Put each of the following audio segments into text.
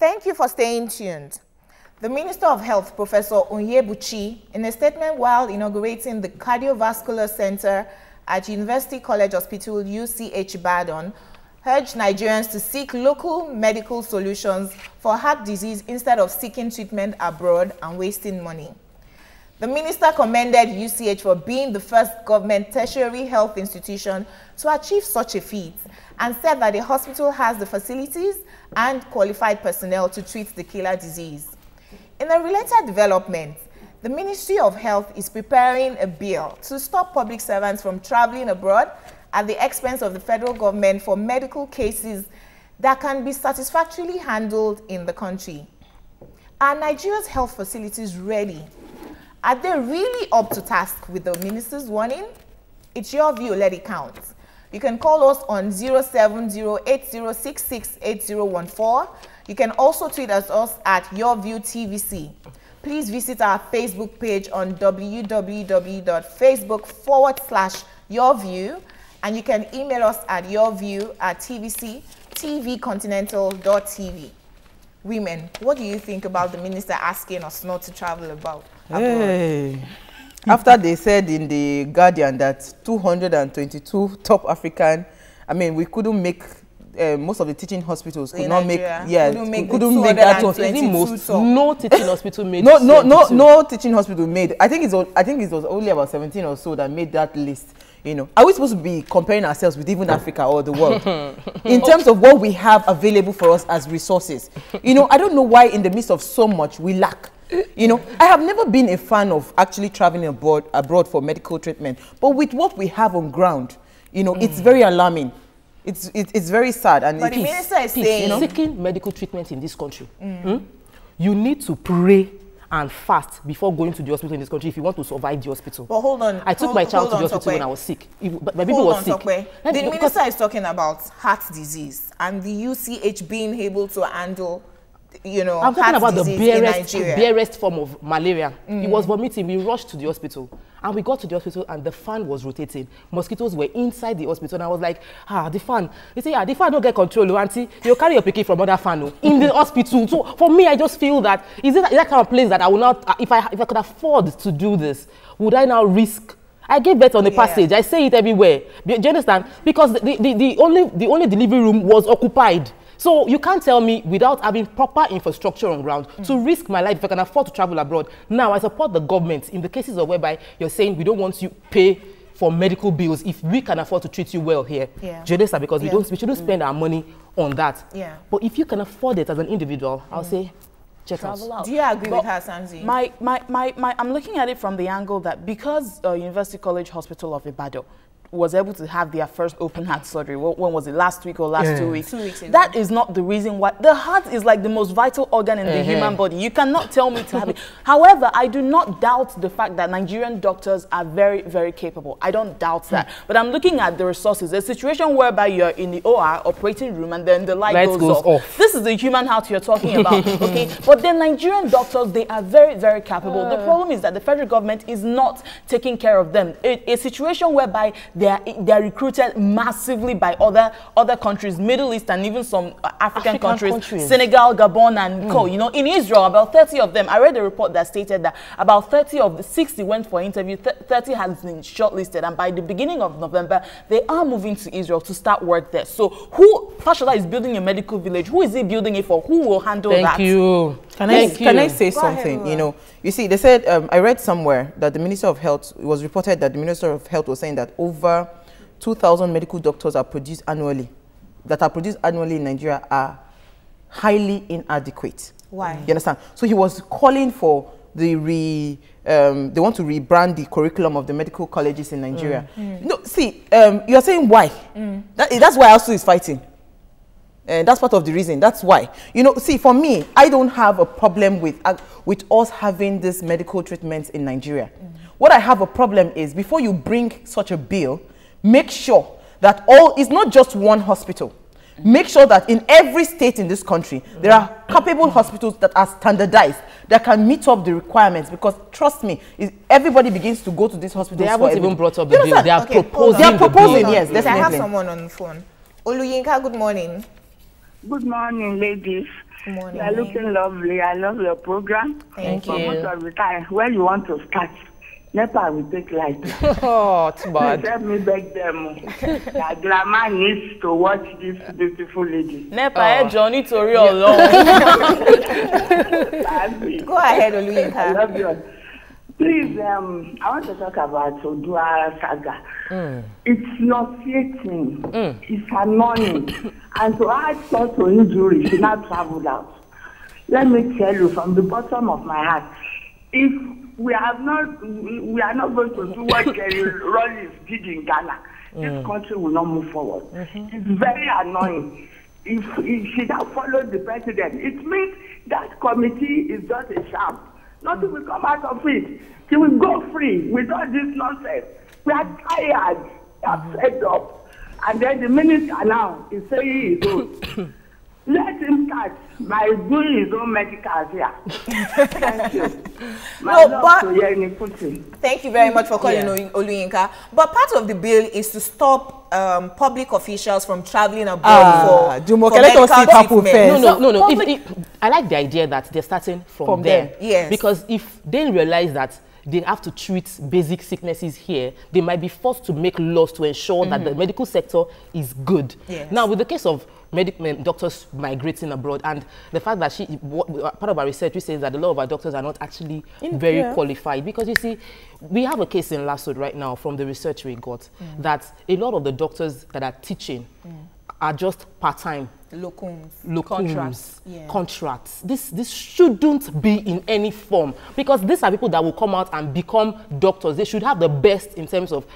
Thank you for staying tuned. The Minister of Health, Professor Onyebuchi, in a statement while inaugurating the Cardiovascular Center at University College Hospital UCH Ibadan, urged Nigerians to seek local medical solutions for heart disease instead of seeking treatment abroad and wasting money. The minister commended UCH for being the first government tertiary health institution to achieve such a feat and said that the hospital has the facilities and qualified personnel to treat the killer disease. In a related development, the Ministry of Health is preparing a bill to stop public servants from traveling abroad at the expense of the federal government for medical cases that can be satisfactorily handled in the country. Are Nigeria's health facilities ready? Are they really up to task with the minister's warning? It's your view, let it count. You can call us on 07080668014. You can also tweet at us at YourViewTVC. Please visit our Facebook page on www.facebook.com/YourView, and you can email us at yourview@tvcontinental.tv. Women, what do you think about the minister asking us not to travel abroad? Hey. After they said in the Guardian that 222 top African, we couldn't make most of the teaching hospitals could not make, couldn't make that one. No teaching hospital made. No teaching hospital made. I think it was only about 17 or so that made that list. Are we supposed to be comparing ourselves with even Africa or the world in terms of what we have available for us as resources? I don't know why in the midst of so much we lack. I have never been a fan of actually traveling abroad for medical treatment, but with what we have on ground, it's very alarming. It's very sad. And but the minister is saying, seeking medical treatment in this country, you need to pray and fast before going to the hospital in this country if you want to survive the hospital. But hold on. I took my child to the hospital when I was sick. My baby was sick. The minister is talking about heart disease and the UCH being able to handle, I'm talking about the barest form of malaria. He was vomiting. We rushed to the hospital. And we got to the hospital and the fan was rotating. Mosquitoes were inside the hospital. And I was like, the fan. They say, the fan don't get control, auntie. You'll carry your pikin from other fan in the hospital. So for me, I just feel that, is that kind of place that I will not, if I could afford to do this, would I now risk? I gave birth on the passage. I say it everywhere. Do you understand? Because the only delivery room was occupied. So you can't tell me without having proper infrastructure on ground to risk my life if I can afford to travel abroad. Now, I support the government in the cases of whereby you're saying we don't want you pay for medical bills if we can afford to treat you well here. Do you understand? Because we shouldn't spend our money on that. But if you can afford it as an individual, I'll say check out. Do you agree with her, Sanzi? I'm looking at it from the angle that because University College Hospital of Ibadan was able to have their first open heart surgery. When was it? Last week or last 2 weeks? 2 weeks ago. That is not the reason why. The heart is like the most vital organ in the human body. You cannot tell me to have it. However, I do not doubt the fact that Nigerian doctors are very, very capable. I don't doubt that. But I'm looking at the resources. A situation whereby you're in the OR operating room and then the light goes off. This is the human heart you're talking about, okay? But the Nigerian doctors, they are very, very capable. The problem is that the federal government is not taking care of them. A situation whereby they are recruited massively by other countries, Middle East and even some African countries, Senegal, Gabon and co. In Israel, about 30 of them, I read a report that stated that about 30 of the 60 went for interview, 30 has been shortlisted, and by the beginning of November, they are moving to Israel to start work there. So Fashola is building a medical village. Who is he building it for? Who will handle that? Thank you. Can I say something? You see, they said, I read somewhere that the Minister of Health, it was reported that the Minister of Health was saying that over 2,000 medical doctors are produced annually in Nigeria are highly inadequate. Why? You understand? So he was calling for they want to rebrand the curriculum of the medical colleges in Nigeria. No, see, you're saying why? That's why ASU is fighting. That's part of the reason. That's why. See, for me, I don't have a problem with us having this medical treatments in Nigeria. What I have a problem is, before you bring such a bill, make sure that it's not just one hospital. Make sure that in every state in this country, there are capable hospitals that are standardized, that can meet up the requirements. Because trust me, everybody begins to go to these hospitals. They haven't even brought up the bill. They are proposing. They are proposing, yes, definitely. I have someone on the phone. Oluyinka, good morning. Good morning, ladies. Good morning. You are looking lovely. I love your program. Thank But you. most of the time, where you want to start, NEPA will take light. Oh, too bad. Please help me beg them. That grandma needs to watch this beautiful lady. NEPA, Johnny Tori alone. Go ahead, I Oluyinka. love you. Please, I want to talk about Odua saga. It's nauseating. It's annoying. And to add salt to injury, she not traveled out. Let me tell you from the bottom of my heart, if we are not going to do what Kerry Rollins did in Ghana, this country will not move forward. It's very annoying. If she not followed the president, it means that committee is just a sham. Nothing will come out of it. She will go free with all this nonsense. We are tired. We are fed up. And then the minister now is saying his own. Let him start by doing his own medicals here. Thank you. Thank you very much for calling Oluyinka. But part of the bill is to stop public officials from traveling abroad for medical treatment. No. I like the idea that they're starting from there. Yes. Because if they realize that they have to treat basic sicknesses here, they might be forced to make laws to ensure that the medical sector is good. Yes. Now, with the case of doctors migrating abroad and the fact that part of our research says that a lot of our doctors are not actually very qualified, because you see, we have a case in Lasod right now from the research we got that a lot of the doctors that are teaching are just part-time. Locums. Contracts. This shouldn't be in any form, because these are people that will come out and become doctors. They should have the best in terms of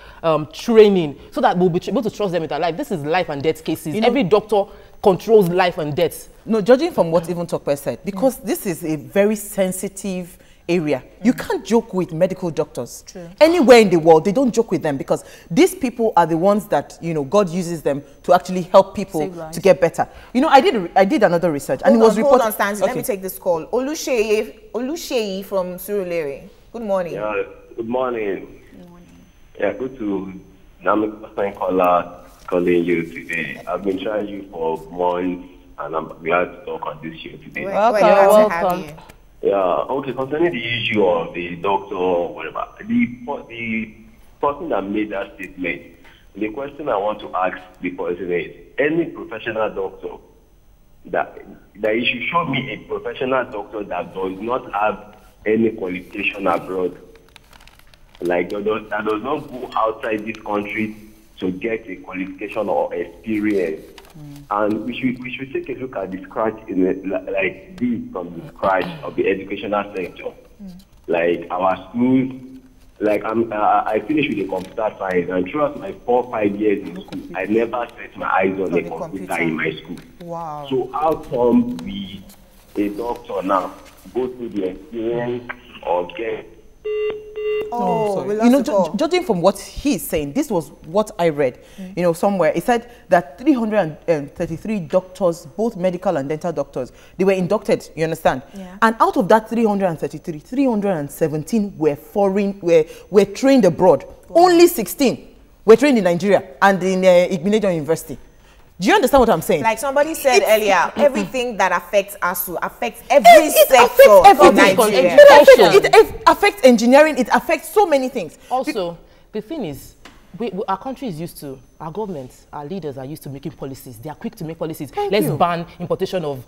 training, so that we'll be able to trust them with our life. This is life and death cases. Every doctor controls life and death. No, judging from what even Tokwe said, because this is a very sensitive area. You can't joke with medical doctors. True. Anywhere in the world, they don't joke with them, because these people are the ones that, God uses them to actually help people to get better. I did another research, and it was reported. Hold on, Stanley. Let me take this call. Olusheyi from Surulere. Good morning. Yeah, good morning. Good morning. Yeah, good to calling you today. I've been trying you for months, and I'm glad to talk on this show today. Welcome. Yeah, okay, concerning the issue of the doctor or whatever, the person that made that statement, the question I want to ask the person is, any professional doctor, that you should show me a professional doctor that does not have any qualification abroad, like that does not go outside this country to get a qualification or experience. And we should take a look at the scratch like this from the scratch of the educational sector. Like our schools, like I finished with a computer science, and throughout my 4 or 5 years in school, I never set my eyes on a computer in my school. Wow. So how come we, a doctor now, go through the experience or get? Judging from what he's saying, this was what I read, somewhere. It said that 333 doctors, both medical and dental doctors, they were inducted, you understand? Yeah. And out of that 333, 317 were foreign, were trained abroad. Wow. Only 16 were trained in Nigeria and in Igbinedion University. Do you understand what I'm saying? Like somebody said earlier, everything that affects ASU affects every sector of Nigeria. It affects engineering. It affects so many things. Also, the thing is, our country is used to, our government, our leaders are used to making policies. They are quick to make policies. Let's ban importation of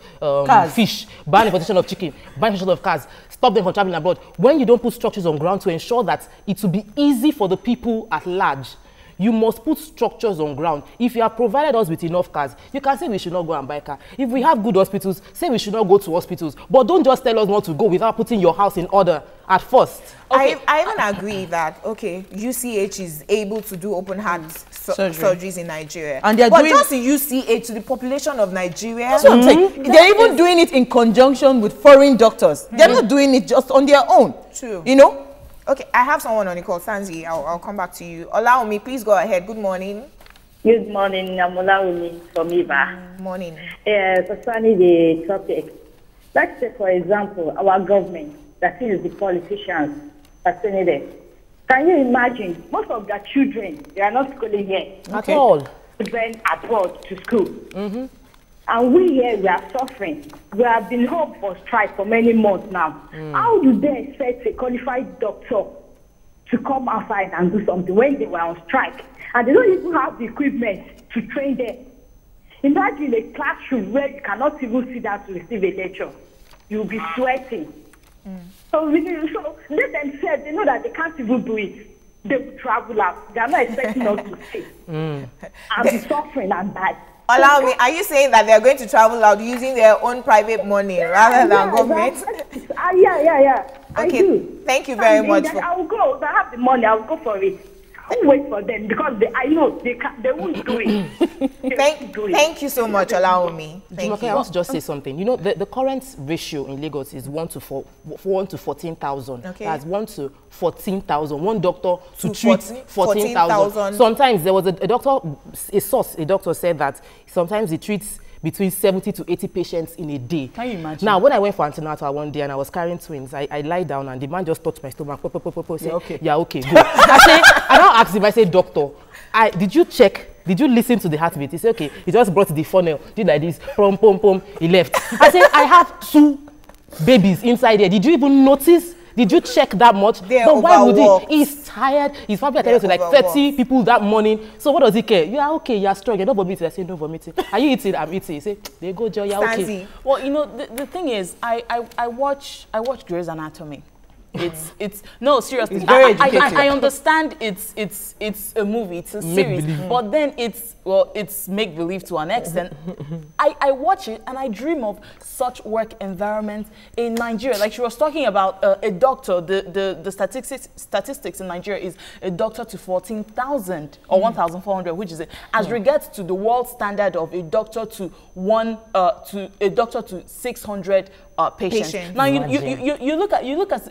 fish, ban importation of chicken, ban importation of cars, stop them from traveling abroad. When you don't put structures on ground to ensure that it will be easy for the people at large, you must put structures on ground. If you have provided us with enough cars, you can say we should not go and buy a car. If we have good hospitals, say we should not go to hospitals. But don't just tell us not to go without putting your house in order at first. Okay. I even agree that, UCH is able to do open heart surgeries in Nigeria. And but just UCH, to the population of Nigeria. That's what I'm saying. They're even doing it in conjunction with foreign doctors. They're not doing it just on their own. True. Okay, I have someone on the call. Sanzi, I'll come back to you. Allow me, please go ahead. Good morning. Good morning. I'm Olaumi from Iba. Morning. Concerning the topic, let's say, for example, our government, that is the politicians, can you imagine, most of their children, they are not schooling here. At all. Children abroad to school. And we here, we are suffering. We have been home for strike for many months now. How do they expect a qualified doctor to come outside and do something when they were on strike? And they don't even have the equipment to train them. Imagine a classroom where you cannot even sit down to receive a lecture. You'll be sweating. So let them say they know that they can't even do it. They will travel out. They are not expecting us to stay. And be suffering and die. Allow me, are you saying that they're going to travel out using their own private money rather than government? Yeah. Okay, I do. Thank you very much. I will go. If I have the money, I will go for it. I'll wait for them because I know they won't do it. Thank you so much, allow me. Thank you. I want to just say something. You know, the current ratio in Lagos is 1 to 14,000. Okay. That's 1 to 14,000. One doctor to treat 14,000. Sometimes there was a doctor said that sometimes he treats between 70 to 80 patients in a day. Can you imagine? Now, when I went for antenatal one day and I was carrying twins, I lied down and the man just touched my stomach. Say, okay. Yeah, okay, go. I now asked him, I said, doctor, did you check? Did you listen to the heartbeat? He said, okay. He just brought the funnel, did like this, pom, pom, pom, he left. I said, I have 2 babies inside there. Did you even notice? Did you check that much? But why would he? He's tired. He's probably attending to like 30 people that morning. So what does he care? You are okay. You are strong. You're not vomiting. I say no vomiting. Are you eating? I'm eating. He say, there you go, Joe. You're okay. Well, you know, the thing is, I watch Grey's Anatomy. It's no, seriously. It's very educative. I understand it's a movie, it's a series, but then it's make believe to an extent. I watch it and I dream of such work environment in Nigeria. Like she was talking about a doctor. The statistics in Nigeria is a doctor to 14,000 or 1,400, which is it. As regards to the world standard of a doctor to 600 patients. Now you look at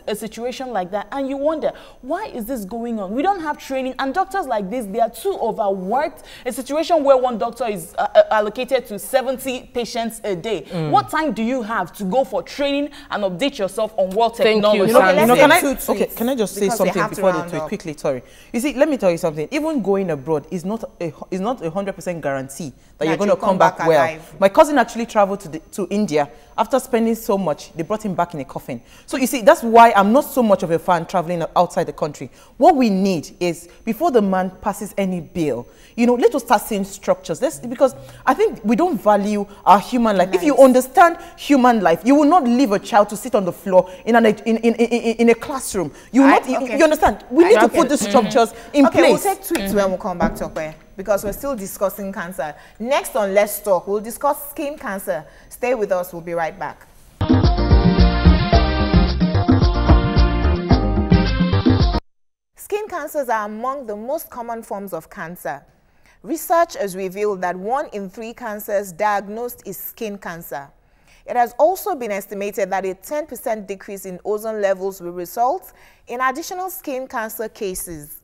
a situation like that and you wonder, why is this going on? We don't have training, and doctors like this, they are too overworked. A situation where one doctor is allocated to 70 patients a day. What time do you have to go for training and update yourself on world technology? Can I just say something before they tweet quickly? Sorry. You see, let me tell you something. Even going abroad is not a 100% guarantee that you're going to come back well. Alive. My cousin actually traveled to India. After spending so much, they brought him back in a coffin. So you see, that's why I'm not so much of a fan traveling outside the country. What we need is, before the man passes any bill, you know, let us start seeing structures. Because I think we don't value our human life. Nice. If you understand human life, you will not leave a child to sit on the floor in a classroom. You understand? We need to put the structures in place. We'll take tweets when we come back to Okwe, because we're still discussing cancer. Next on Let's Talk, we'll discuss skin cancer. Stay with us. We'll be right back. Skin cancers are among the most common forms of cancer. Research has revealed that 1 in 3 cancers diagnosed is skin cancer. It has also been estimated that a 10% decrease in ozone levels will result in additional skin cancer cases.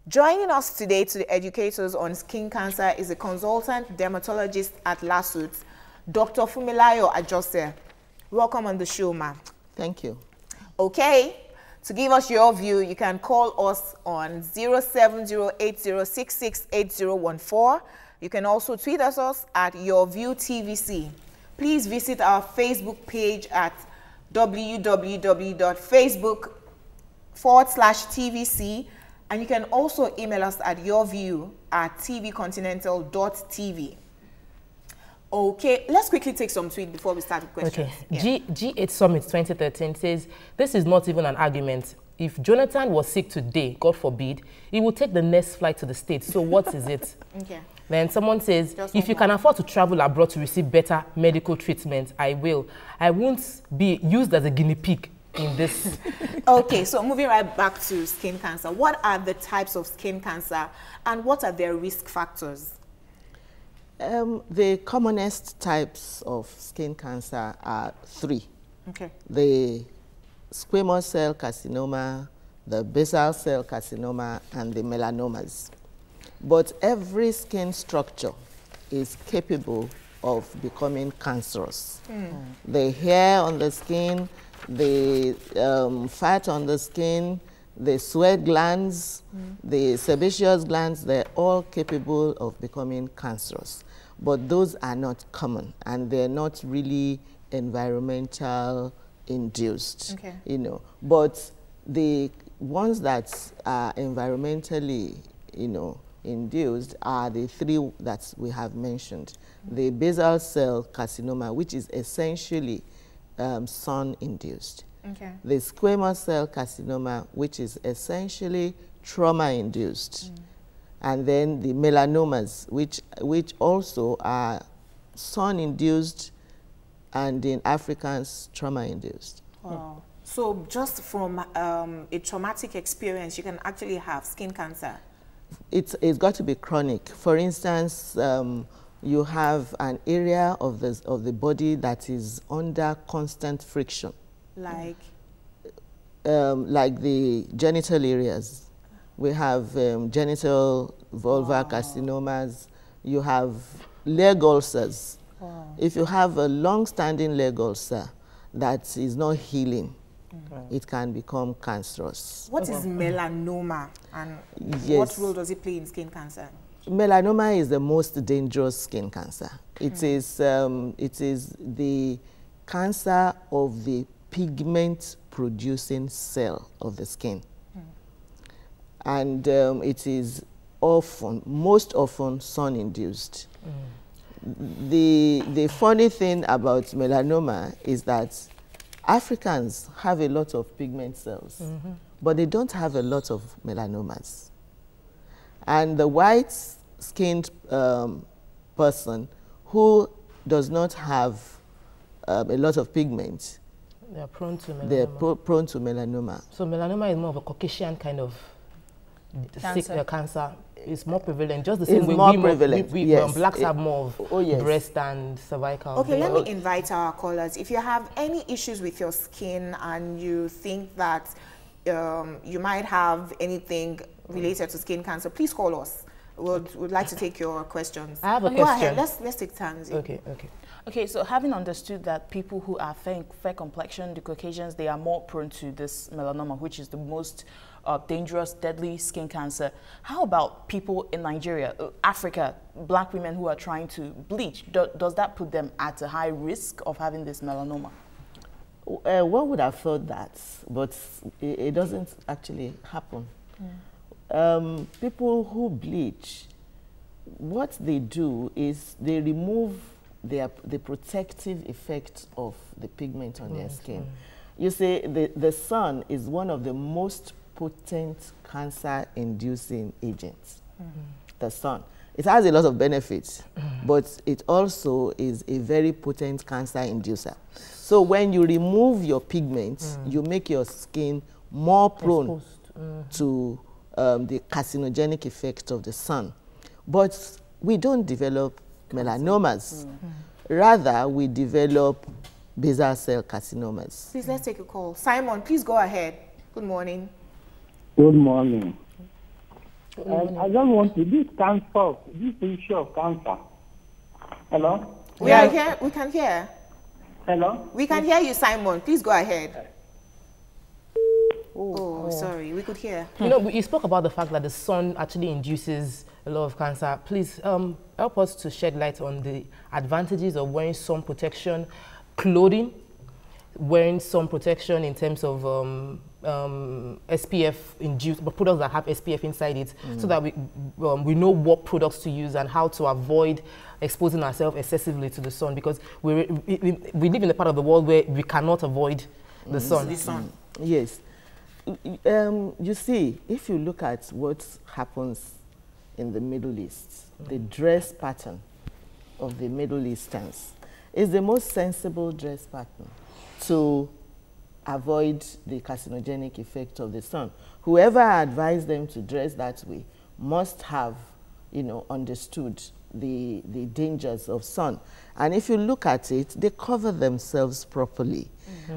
Joining us today to educate us on skin cancer is a consultant dermatologist at LASUT, Dr. Fumilayo Ajose. Welcome on the show, ma'am. Thank you. Okay, to give us your view, you can call us on 07080668014. You can also tweet us at YourViewTVC. Please visit our Facebook page at www.facebook.com/TVC, and you can also email us at yourview@tvcontinental.tv. Okay, let's quickly take some tweets before we start with questions. Okay, G8 Summit 2013 says, this is not even an argument. If Jonathan was sick today, God forbid, he will take the next flight to the States. So what is it? Okay. Then someone says, if you can afford to travel abroad to receive better medical treatment, I will. I won't be used as a guinea pig in this. Okay, so moving right back to skin cancer. What are the types of skin cancer and what are their risk factors? The commonest types of skin cancer are 3. Okay. The squamous cell carcinoma, the basal cell carcinoma, and the melanomas. But every skin structure is capable of becoming cancerous. The hair on the skin, the fat on the skin, the sweat glands, the sebaceous glands, they're all capable of becoming cancerous. but those are not common, and they're not really environmental induced, Okay. you know. But the ones that are environmentally, you know, induced are the three that we have mentioned. The basal cell carcinoma, which is essentially sun-induced. Okay. The squamous cell carcinoma, which is essentially trauma-induced. And then the melanomas, which also are sun-induced and in Africans, trauma-induced. Wow. So just from a traumatic experience, you can actually have skin cancer? It's got to be chronic. For instance, you have an area of the body that is under constant friction. Like? Like the genital areas. We have genital vulvar carcinomas. You have leg ulcers. Wow. If you have a long-standing leg ulcer that is not healing, it can become cancerous. What is melanoma, and Yes. what role does it play in skin cancer? Melanoma is the most dangerous skin cancer. It is the cancer of the pigment-producing cell of the skin. And it is most often sun-induced. The funny thing about melanoma is that Africans have a lot of pigment cells, but they don't have a lot of melanomas. And the white-skinned person who does not have a lot of pigment, They are prone to melanoma. they're prone to melanoma. So melanoma is more of a Caucasian kind of cancer. It's more prevalent, just the same way more prevalent. Yes. blacks have more of yes. breast and cervical. Okay, let me invite our callers. If you have any issues with your skin and you think that you might have anything related to skin cancer, please call us. We'd like to take your questions. I have a Go question. ahead. Let's take turns. Okay, so having understood that people who are fair complexion, the Caucasians, they are more prone to this melanoma, which is the most dangerous, deadly skin cancer. How about people in Nigeria, Africa, black women who are trying to bleach? Does that put them at a high risk of having this melanoma? One would have thought that, but it doesn't actually happen. People who bleach, what they do is they remove the protective effect of the pigment on their skin. You see, the sun is one of the most potent cancer-inducing agents. The sun. It has a lot of benefits, but it also is a very potent cancer inducer. So when you remove your pigments, you make your skin more prone to the carcinogenic effect of the sun. But we don't develop melanomas. Rather, we develop basal cell carcinomas. Please, let's take a call. Simon, please go ahead. Good morning. Good morning. I just want to this issue of cancer. Hello? We can hear. Hello? We can hear you, Simon. Please go ahead. Oh, sorry. We could hear. You know, you spoke about the fact that the sun actually induces a lot of cancer. Please help us to shed light on the advantages of wearing sun protection clothing, wearing sun protection in terms of SPF induced, but products that have SPF inside it, so that we know what products to use and how to avoid exposing ourselves excessively to the sun, because we live in a part of the world where we cannot avoid the sun. Yes. You see, if you look at what happens in the Middle East, the dress pattern of the Middle Easterns is the most sensible dress pattern to avoid the carcinogenic effect of the sun. Whoever advised them to dress that way must have, understood the dangers of sun. And if you look at it, they cover themselves properly.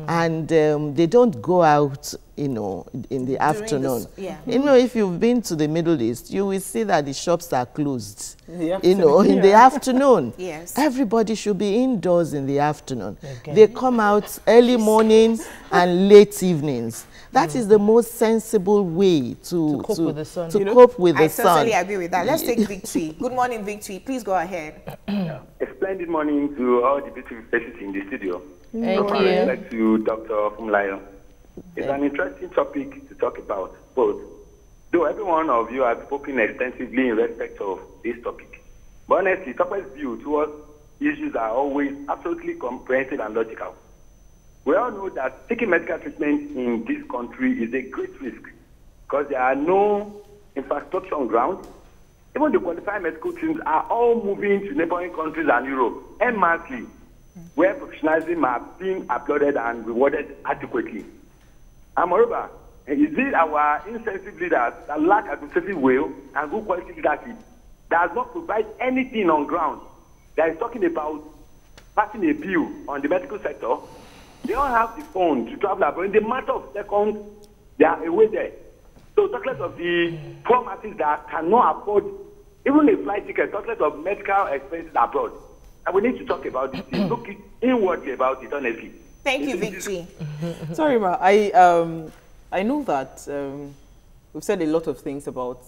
And they don't go out, you know, in the afternoon. Yeah. You know, if you've been to the Middle East, you will see that the shops are closed, you know, in the afternoon. Yes. Everybody should be indoors in the afternoon. They come out early mornings and late evenings. That is the most sensible way to cope with the sun. I totally agree with that. Let's take Victory. Good morning, Victory. Please go ahead. A splendid morning to all the beautiful faces in the studio. Thank you. Respect to Dr. Fumlayo. It's an interesting topic to talk about, both. Though every one of you has spoken extensively in respect of this topic. But honestly, Tokwe's view towards issues are always absolutely comprehensive and logical. We all know that seeking medical treatment in this country is a great risk because there are no infrastructure on ground. Even the qualified medical teams are all moving to neighboring countries and Europe en masse, where professionalism are being applauded and rewarded adequately. And moreover, is it our insensitive leaders that lack administrative will and good quality leadership that does not provide anything on ground that is talking about passing a bill on the medical sector? They don't have the phone to travel abroad. In the matter of seconds, they are away there. So talk less of the poor masses that cannot afford even a flight ticket, talk less of medical expenses abroad. And we need to talk about this thing. Look inwardly about it, honestly. Thank you, Victory. Sorry, Ma. I know that we've said a lot of things about.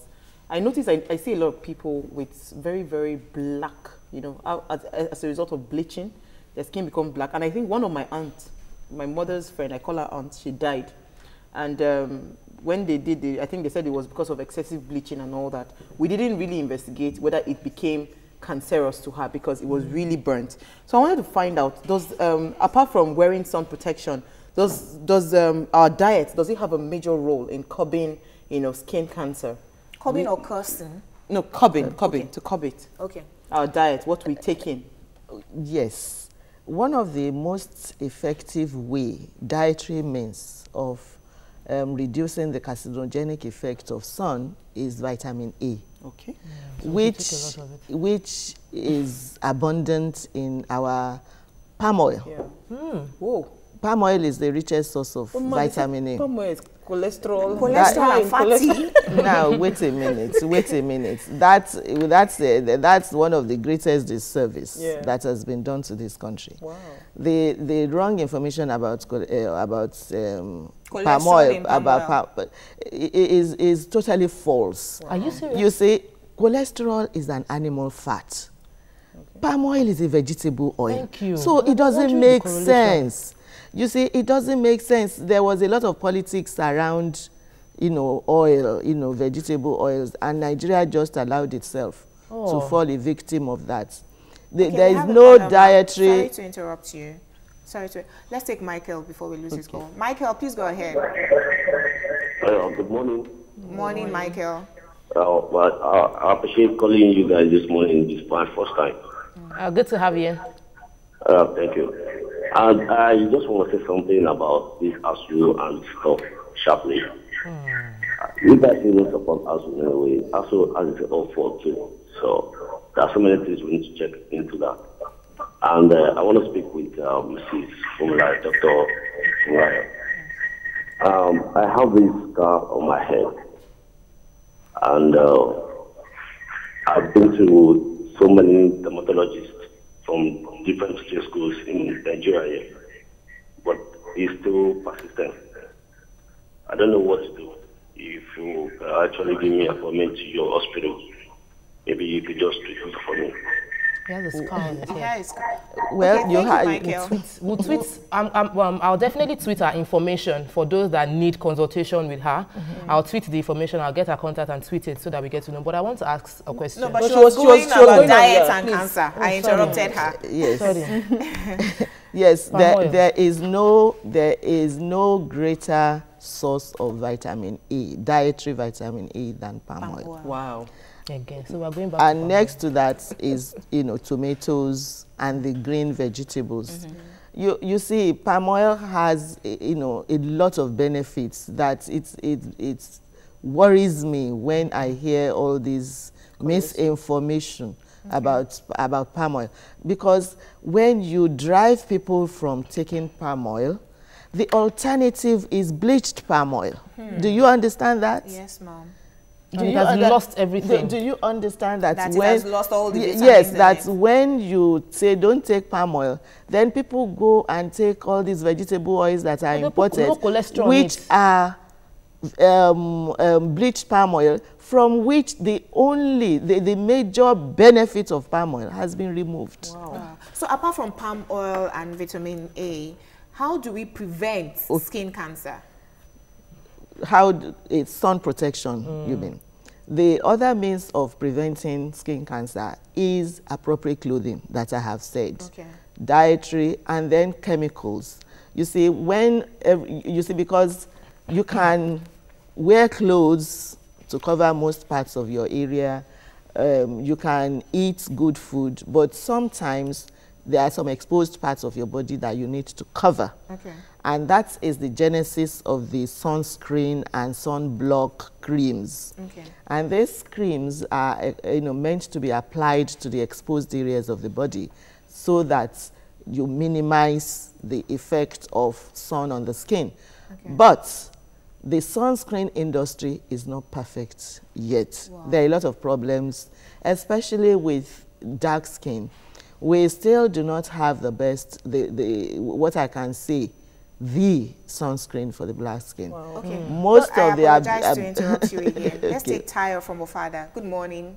I notice I see a lot of people with very, very black, you know, as a result of bleaching, their skin become black. And I think one of my aunts, my mother's friend, I call her aunt, she died. And when they did I think they said it was because of excessive bleaching and all that. We didn't really investigate whether it became cancerous to her because it was really burnt. So I wanted to find out, does apart from wearing sun protection, does our diet, does it have a major role in curbing, you know, skin cancer? Curbing or cursing? No, curbing, okay. To curb it. Okay. Our diet, what we take in. Yes. One of the most effective dietary means of reducing the carcinogenic effect of sun is vitamin A. Okay. Which is abundant in our palm oil. Yeah. Whoa. Palm oil is the richest source of vitamin A. Palm oil is cholesterol. Cholesterol and fatty. Now, wait a minute. That's one of the greatest disservice that has been done to this country. Wow. The wrong information about palm oil is totally false. Wow. Are you serious? You see, cholesterol is an animal fat. Okay. Palm oil is a vegetable oil. Thank you. So it doesn't make sense. You see, it doesn't make sense. There was a lot of politics around, you know, oil, you know, vegetable oils, and Nigeria just allowed itself to fall a victim of that. There is no dietary... Sorry to interrupt you. Let's take Michael before we lose his call. Michael, please go ahead. Good morning. Morning, Michael. I appreciate calling you guys this morning. This is my first time. Good to have you. Thank you. And I just want to say something about this ASU and stuff sharply. You guys even support ASU in a way. ASU has its own fault too. So there are so many things we need to check into that. And I want to speak with Mrs. Fumlayo, Dr. Fumlayo. I have this scar on my head. And I've been to so many dermatologists from different schools in Nigeria, but it's still persistent. I don't know what to do. If you actually give me a appointment to your hospital, maybe you could just treat it for me. He has a scar on his head. Well, we'll tweet. I'll definitely tweet her information for those that need consultation with her. I'll tweet the information. I'll get her contact and tweet it so that we get to know. But I want to ask a question. No, but she was going about diet and cancer. I interrupted her. Yes. Sorry. Yes. There is no greater source of vitamin E, dietary vitamin E, than palm oil. Wow. Again, so we're going back. And next to that is, you know, tomatoes and the green vegetables. You see, palm oil has, you know, a lot of benefits that it worries me when I hear all this misinformation about palm oil, because when you drive people from taking palm oil, The alternative is bleached palm oil. Do you understand that? Yes, ma'am. And it has lost everything. Do you understand that, that when it has lost all the vitamins? Yes, that's when you say don't take palm oil, then people go and take all these vegetable oils that are imported, which are bleached palm oil, from which the major benefit of palm oil has been removed. Wow. So apart from palm oil and vitamin A, how do we prevent skin cancer? It's sun protection, you mean? The other means of preventing skin cancer is appropriate clothing that I have said. Okay. Dietary, and then chemicals. You see, because you can wear clothes to cover most parts of your area, you can eat good food, but sometimes there are some exposed parts of your body that you need to cover. Okay. And that is the genesis of the sunscreen and sunblock creams. Okay. And these creams are meant to be applied to the exposed areas of the body so that you minimize the effect of sun on the skin. Okay. But the sunscreen industry is not perfect yet. Wow. There are a lot of problems, especially with dark skin. We still do not have the best, what I can say, the sunscreen for the black skin. Wow. Okay. Most of the... I apologize to interrupt you again. Let's take Tayo from Ofada. Good morning.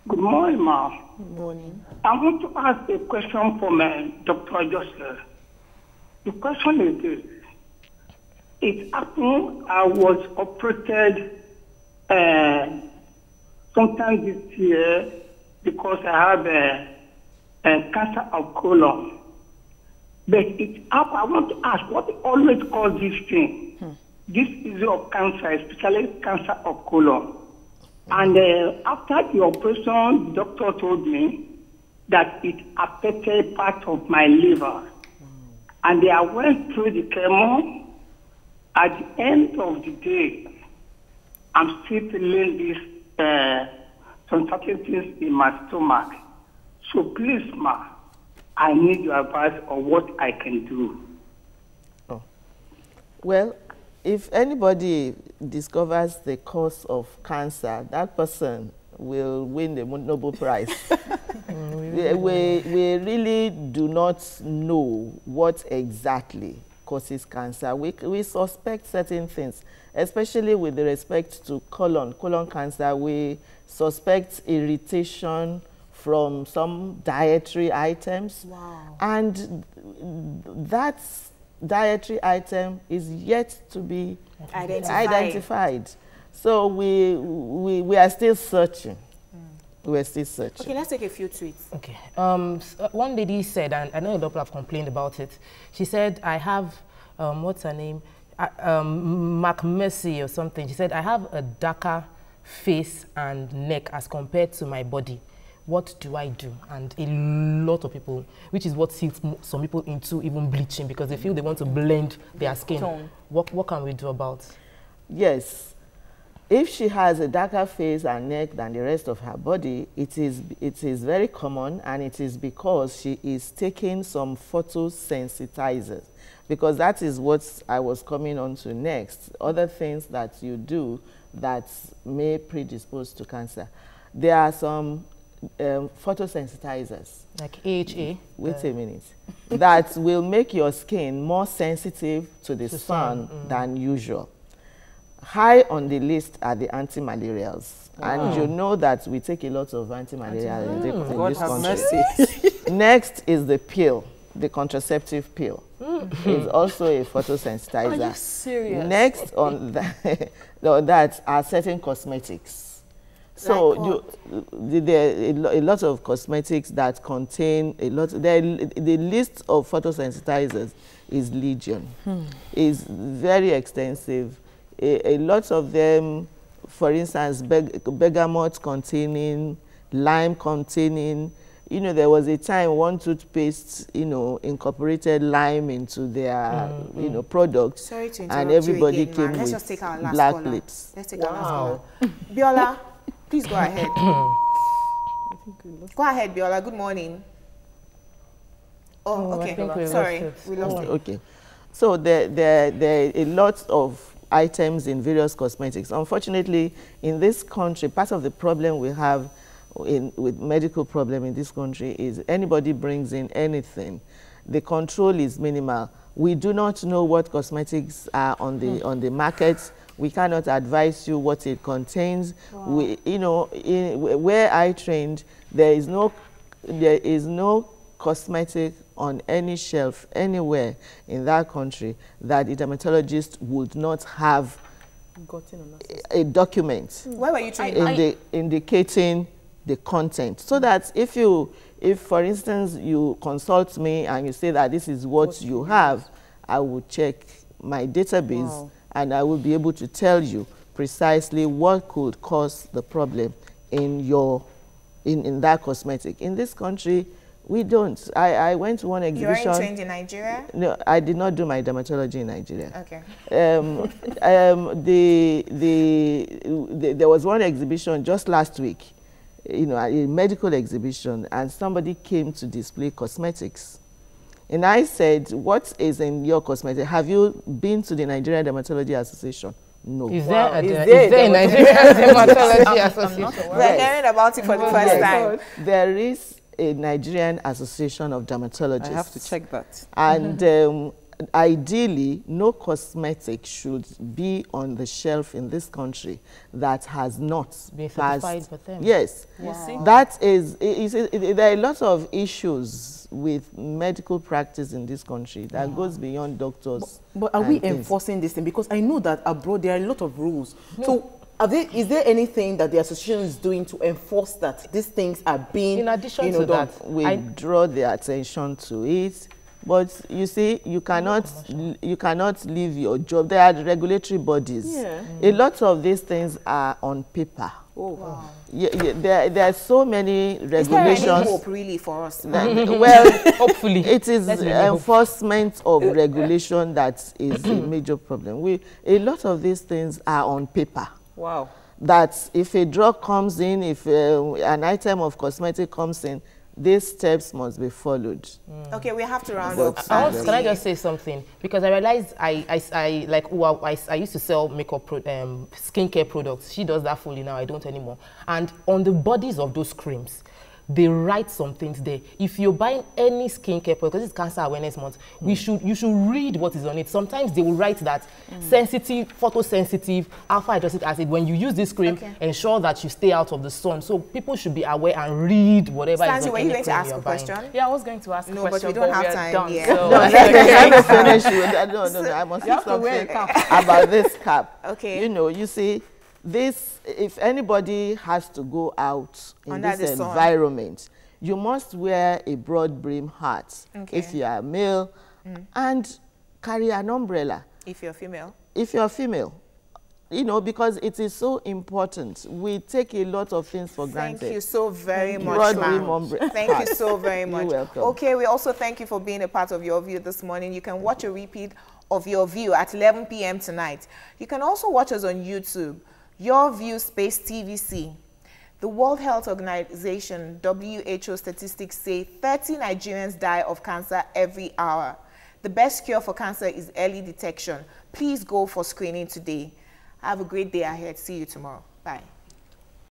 Good morning, ma'am. Good morning. I want to ask a question from Dr. Josler. The question is this. It happened, I was operated sometime this year because I have a cancer of colon. But I want to ask, what always causes this thing? This issue of cancer, especially cancer of colon. And after the operation, the doctor told me that it affected part of my liver. And I went through the chemo. At the end of the day, I'm still feeling this, some certain things in my stomach. So please, ma, I need your advice on what I can do. Oh. Well, if anybody discovers the cause of cancer, that person will win the Nobel Prize. we really do not know what exactly causes cancer. We suspect certain things, especially with respect to colon cancer. We suspect irritation from some dietary items. Wow. And that dietary item is yet to be identified. So we are still searching. We're still searching. Okay, let's take a few tweets. Okay. One lady said, and I know a lot of people have complained about it, she said, I have, what's her name? McMercy or something. She said, I have a darker face and neck as compared to my body. What do I do? And a lot of people, which is what seeks some people into even bleaching, because they feel they want to blend their skin. What can we do about? Yes. If she has a darker face and neck than the rest of her body, it is very common, and it is because she is taking some photosensitizers, because that is what I was coming on to next. Other things that you do that may predispose to cancer. There are some photosensitizers. Like AHA? Wait a minute. That will make your skin more sensitive to the sun than usual. High on the list are the anti-malarials. And you know that we take a lot of anti-malarials in this country. Next is the pill, the contraceptive pill. It's also a photosensitizer. Are you serious? Next on that are certain cosmetics. So there are a lot of cosmetics that contain a lot. The list of photosensitizers is legion. It's very extensive. A lot of them, for instance, bergamot containing, lime containing. You know, there was a time one toothpaste, incorporated lime into their, products. Sorry to interrupt and everybody you again, came Let's with just take our last black caller. lips. Let's take our last caller. Biola, please go ahead. Go ahead, Biola. Good morning. Oh, okay. We lost it. Okay. So there are a lot of items in various cosmetics. Unfortunately, in this country, part of the problem we have with medical problem in this country is anybody brings in anything, the control is minimal. We do not know what cosmetics are on the market. We cannot advise you what it contains. Wow. We, you know, where I trained, there is no cosmetic on any shelf anywhere in that country that a dermatologist would not have gotten a document. Where were you trained? Indicating the content, so that if for instance you consult me and you say that this is what you have, I will check my database. Wow. And I will be able to tell you precisely what could cause the problem in that cosmetic. In this country, we don't. I went to one exhibition. You weren't trained in Nigeria? No, I did not do my dermatology in Nigeria. Okay. There was one exhibition just last week, you know, a medical exhibition, and somebody came to display cosmetics. And I said, what is in your cosmetic? Have you been to the Nigerian Dermatology Association? No. Is there a Nigerian Dermatology Association? We're hearing about it for the first time. There is a Nigerian Association of Dermatologists. I have to check that. And ideally, no cosmetic should be on the shelf in this country that has not been certified for them. Yes. Wow. That is, there are a lot of issues with medical practice in this country that goes beyond doctors. But are we enforcing this thing? Because I know that abroad there are a lot of rules. No. So is there anything that the association is doing to enforce that these things are being, in addition to done? that, We draw the attention to it. But you see, you cannot leave your job. There are regulatory bodies. Yeah. A lot of these things are on paper. Oh, wow. There are so many regulations. Is there any hope really for us? Well, hopefully. It is enforcement of regulation that is a major problem. A lot of these things are on paper. Wow. That if a drug comes in, if an item of cosmetic comes in, these steps must be followed. Okay, we have to round up. Can I just say something? Because I realized I used to sell makeup, skincare products. She does that fully now. I don't anymore. And on the bodies of those creams, they write some things there. If you're buying any skincare product, because it's Cancer Awareness Month, you should read what is on it. Sometimes they will write that sensitive, photosensitive, alpha hydroxy acid. When you use this cream, ensure that you stay out of the sun. So people should be aware and read whatever is on were you going to ask a question? Yeah, I was going to ask a question. But we don't have time yet. So let me finish with that. No, I must say something about this cap. Okay. You know, you see, this, if anybody has to go out in this environment, you must wear a broad brim hat if you are male and carry an umbrella. If you're female? If you're female. You know, because it is so important. We take a lot of things for granted. Thank you so very much, ma'am. Thank you so very much. You're welcome. Okay, we also thank you for being a part of Your View this morning. You can watch a repeat of Your View at 11 p.m. tonight. You can also watch us on YouTube. Your View Space TVC. The World Health Organization, WHO statistics say 30 Nigerians die of cancer every hour. The best cure for cancer is early detection. Please go for screening today. Have a great day ahead. See you tomorrow. Bye.